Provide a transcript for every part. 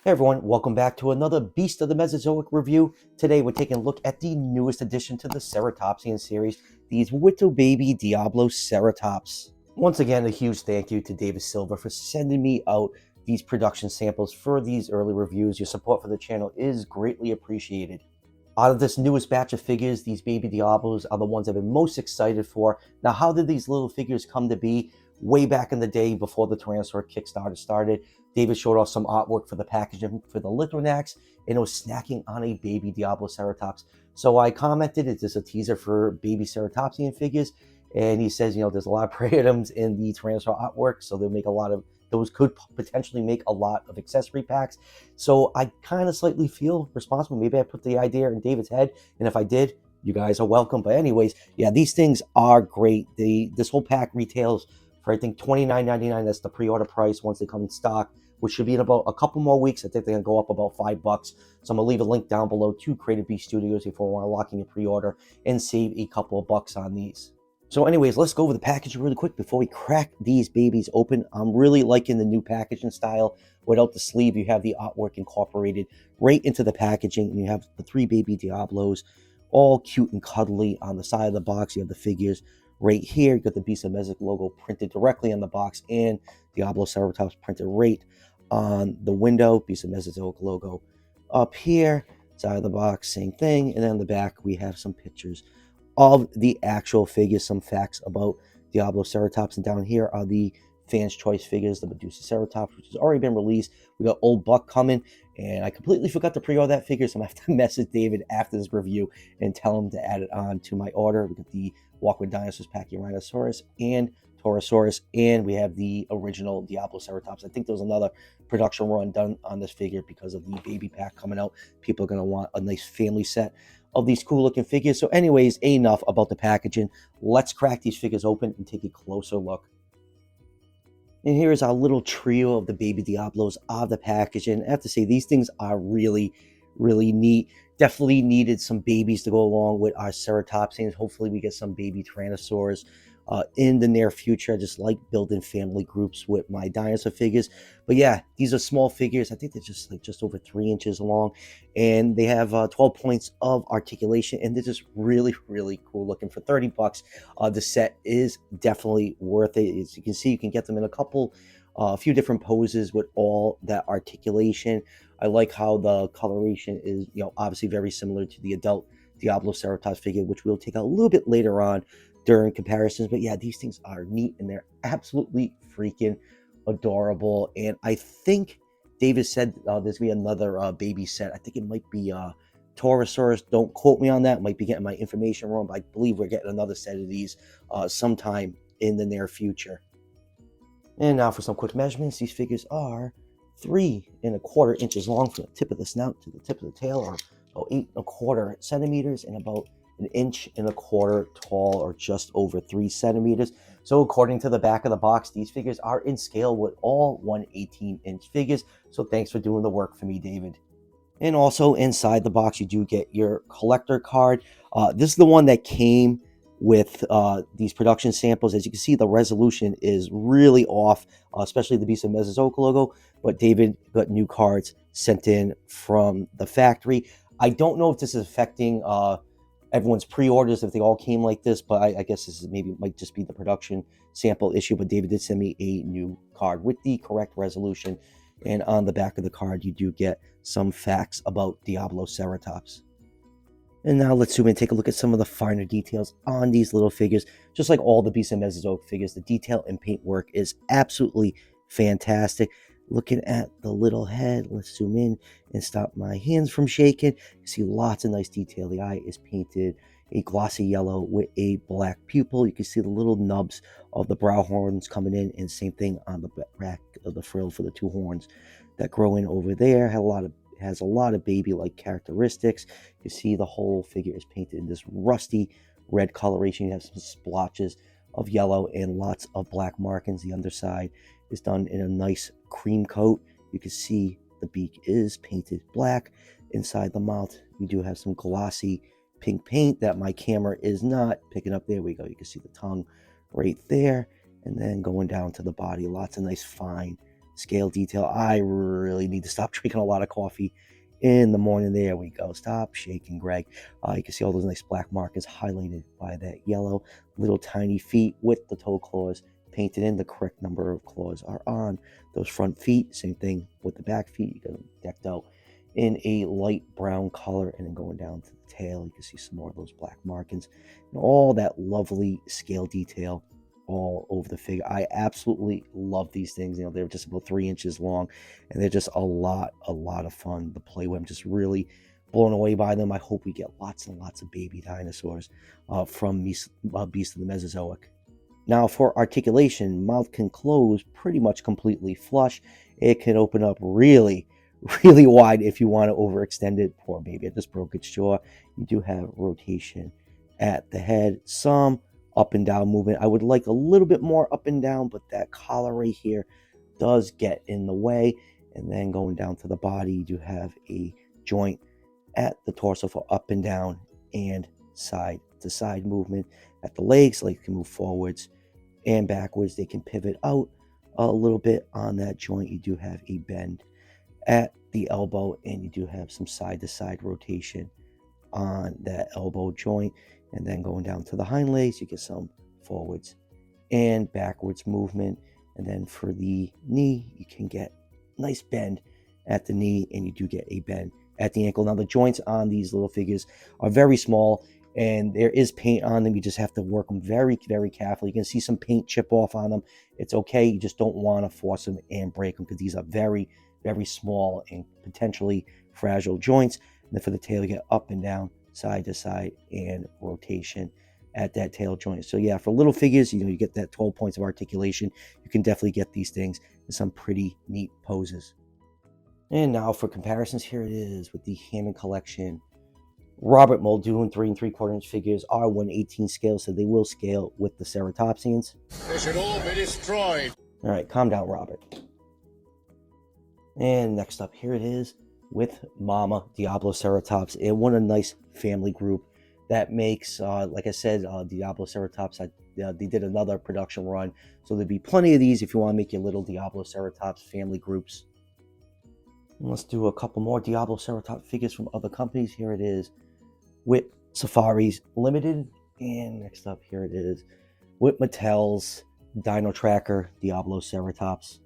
Hey everyone, welcome back to another Beast of the Mesozoic review. Today we're taking a look at the newest addition to the Ceratopsian series, these little baby Diabloceratops. Once again, a huge thank you to David Silva for sending me out these production samples for these early reviews. Your support for the channel is greatly appreciated. Out of this newest batch of figures, these baby Diablos are the ones I've been most excited for. Now, how did these little figures come to be? Way back in the day before the Dinosaur Kickstarter started, David showed off some artwork for the packaging for the Lithrinax, and it was snacking on a baby Diabloceratops. So I commented, is this a teaser for baby Ceratopsian figures? And he says, there's a lot of prey items in the Tyrannosaur artwork, so they'll make a lot of, those could potentially make a lot of accessory packs. So I kind of slightly feel responsible. Maybe I put the idea in David's head, and if I did, you guys are welcome. But anyways, yeah, these things are great. This whole pack retails for, I think, $29.99. That's the pre-order price once they come in stock, which should be in about a couple more weeks. I think they're going to go up about $5. So I'm going to leave a link down below to Creative Beast Studios if you want to lock in your pre-order and save a couple of bucks on these. So anyways, let's go over the package really quick before we crack these babies open. I'm really liking the new packaging style. Without the sleeve, you have the artwork incorporated right into the packaging, and you have the three baby Diablos, all cute and cuddly on the side of the box. You have the figures right here. You got the Beast of Mesozoic logo printed directly on the box, and Diabloceratops printed right on the window. Beast of Mesozoic logo up here, side of the box, same thing. And then on the back, we have some pictures of the actual figures, some facts about Diabloceratops. And down here are the fans' choice figures, the Medusaceratops, which has already been released. We got Old Buck coming, and I completely forgot to pre-order that figure, so I'm going to have to message David after this review and tell him to add it on to my order. We got the Walk with Dinosaurs Pachyrhinosaurus and Torosaurus, and we have the original Diabloceratops. I think there was another production run done on this figure because of the baby pack coming out. People are going to want a nice family set of these cool looking figures. So anyways, enough about the packaging. Let's crack these figures open and take a closer look. And here is our little trio of the baby Diablos of the packaging. I have to say, these things are really, really neat. Definitely needed some babies to go along with our Ceratopsians. Hopefully we get some baby Tyrannosaurs in the near future. I just like building family groups with my dinosaur figures. But yeah, these are small figures. I think they're just over 3 inches long, and they have 12 points of articulation, and they're just really, really cool looking. For 30 bucks, the set is definitely worth it. As you can see, you can get them in a few different poses with all that articulation. I like how the coloration is, obviously very similar to the adult Diabloceratops figure, which we'll take a little bit later on during comparisons. But yeah, these things are neat, and they're absolutely freaking adorable. And I think David said there's going to be another baby set. I think it might be Torosaurus. Don't quote me on that. Might be getting my information wrong, but I believe we're getting another set of these sometime in the near future. And now for some quick measurements. These figures are 3¼ inches long from the tip of the snout to the tip of the tail, or about 8¼ centimeters, and about 1¼ inch tall, or just over 3 centimeters. So according to the back of the box, these figures are in scale with all 1/18-inch figures. So thanks for doing the work for me, David. And also inside the box, you do get your collector card. This is the one that came with these production samples. As you can see, the resolution is really off, especially the Beast of Mesozoic logo. But David got new cards sent in from the factory. I don't know if this is affecting everyone's pre-orders, if they all came like this, but I guess this is might just be the production sample issue. But David did send me a new card with the correct resolution, and on the back of the card you do get some facts about Diabloceratops. And now let's zoom in and take a look at some of the finer details on these little figures. Just like all the Beast of Mesozoic figures, the detail and paint work is absolutely fantastic. Looking at the little head, let's zoom in and stop my hands from shaking. You see lots of nice detail. The eye is painted a glossy yellow with a black pupil. You can see the little nubs of the brow horns coming in, and same thing on the back of the frill for the 2 horns that grow in over there. Has a lot of baby-like characteristics. You see the whole figure is painted in this rusty red coloration. You have some splotches of yellow and lots of black markings. The underside is done in a nice cream coat. You can see the beak is painted black. Inside the mouth, you do have some glossy pink paint that my camera is not picking up. There we go. You can see the tongue right there. And then going down to the body, lots of nice fine scale detail. I really need to stop drinking a lot of coffee in the morning. There we go. Stop shaking, Greg. You can see all those nice black markers highlighted by that yellow. Little tiny feet with the toe claws painted in. The correct number of claws are on those front feet. Same thing with the back feet. You got them decked out in a light brown color, and then going down to the tail, you can see some more of those black markings and all that lovely scale detail all over the figure. I absolutely love these things. They're just about 3 inches long, and they're just a lot of fun to play with. I'm just really blown away by them. I hope we get lots and lots of baby dinosaurs from Beast of the Mesozoic. Now, for articulation, mouth can close pretty much completely flush. It can open up really wide if you want to overextend it. Poor baby, I just broke its jaw. You do have rotation at the head, some up and down movement. I would like a little bit more up and down, but that collar right here does get in the way. And then going down to the body, you do have a joint at the torso for up and down and side to side movement. At the legs can move forwards and backwards. They can pivot out a little bit on that joint. You do have a bend at the elbow, and you do have some side to side rotation on that elbow joint. And then going down to the hind legs, you get some forwards and backwards movement. And then for the knee, you can get nice bend at the knee, and you do get a bend at the ankle. Now, the joints on these little figures are very small, and there is paint on them. You just have to work them very carefully. You can see some paint chip off on them. It's okay. You just don't want to force them and break them, because these are very small and potentially fragile joints. And then for the tail, you get up and down, side to side, and rotation at that tail joint. So yeah, for little figures, you get that 12 points of articulation. You can definitely get these things in some pretty neat poses. And now for comparisons, here it is with the Hammond Collection Robert Muldoon 3 3/4 inch figures are 1/18 scale, so they will scale with the Ceratopsians. They should all be destroyed. All right, calm down, Robert. And next up, here it is with Mama Diabloceratops. It won a nice family group that makes, like I said, Diabloceratops. They did another production run, so there'll be plenty of these if you want to make your little Diabloceratops family groups. And let's do a couple more Diabloceratops figures from other companies. Here it is with Safaris Limited, and next up, here it is with Mattel's Dino Tracker Diabloceratops.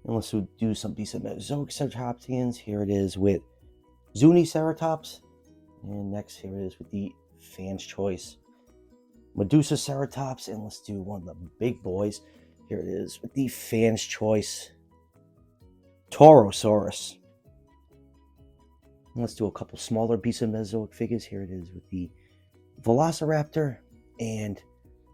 And let's do some decent Mesozoic Ceratopsians. Here it is with Zuniceratops. And next, here it is with the Fan's Choice Medusaceratops. And let's do one of the big boys. Here it is with the Fan's Choice Taurosaurus. And let's do a couple smaller beasts of Mesozoic figures. Here it is with the Velociraptor and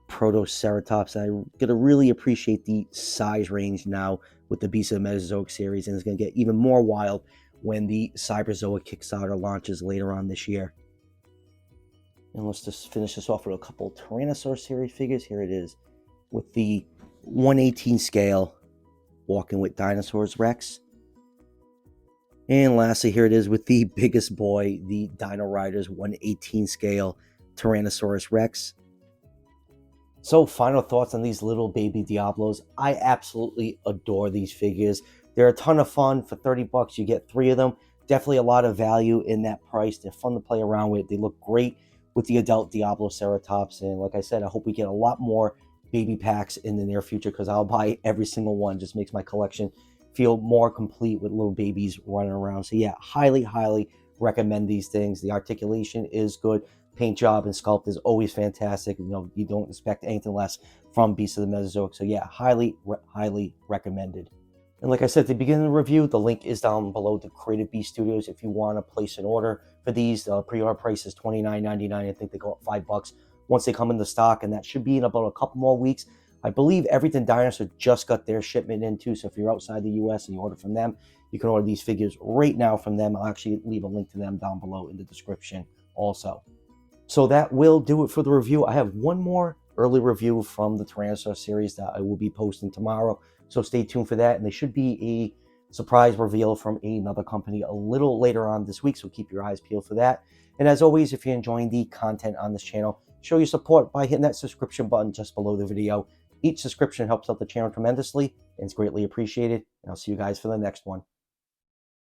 Protoceratops. I'm going to really appreciate the size range now with the Beasts of the Mesozoic series, and it's going to get even more wild when the Cyberzoic Kickstarter launches later on this year. And let's just finish this off with a couple Tyrannosaur series figures. Here it is with the 1/18 scale Walking with Dinosaurs Rex. And lastly, here it is with the biggest boy, the Dino Riders 1/18 scale Tyrannosaurus Rex. So final thoughts on these little baby Diablos. I absolutely adore these figures. They're a ton of fun. For 30 bucks, you get 3 of them. Definitely a lot of value in that price. They're fun to play around with. They look great with the adult Diabloceratops. And like I said, I hope we get a lot more baby packs in the near future, because I'll buy every single one. Just makes my collection feel more complete with little babies running around. So yeah, highly recommend these things. The articulation is good. Paint job and sculpt is always fantastic. You don't expect anything less from Beasts of the Mesozoic. So yeah, highly recommended. And like I said at the beginning of the review, the link is down below to Creative Beast Studios if you want to place an order for these. The pre-order price is $29.99. I think they go up $5 once they come into stock, and that should be in about a couple more weeks. I believe Everything Dinosaur just got their shipment in too, so if you're outside the US and you order from them, you can order these figures right now from them. I'll actually leave a link to them down below in the description also. So that will do it for the review. I have one more early review from the Tyrannosaur series that I will be posting tomorrow, so stay tuned for that. And there should be a surprise reveal from another company a little later on this week, so keep your eyes peeled for that. And as always, if you're enjoying the content on this channel, show your support by hitting that subscription button just below the video. Each subscription helps out the channel tremendously and is greatly appreciated. And I'll see you guys for the next one.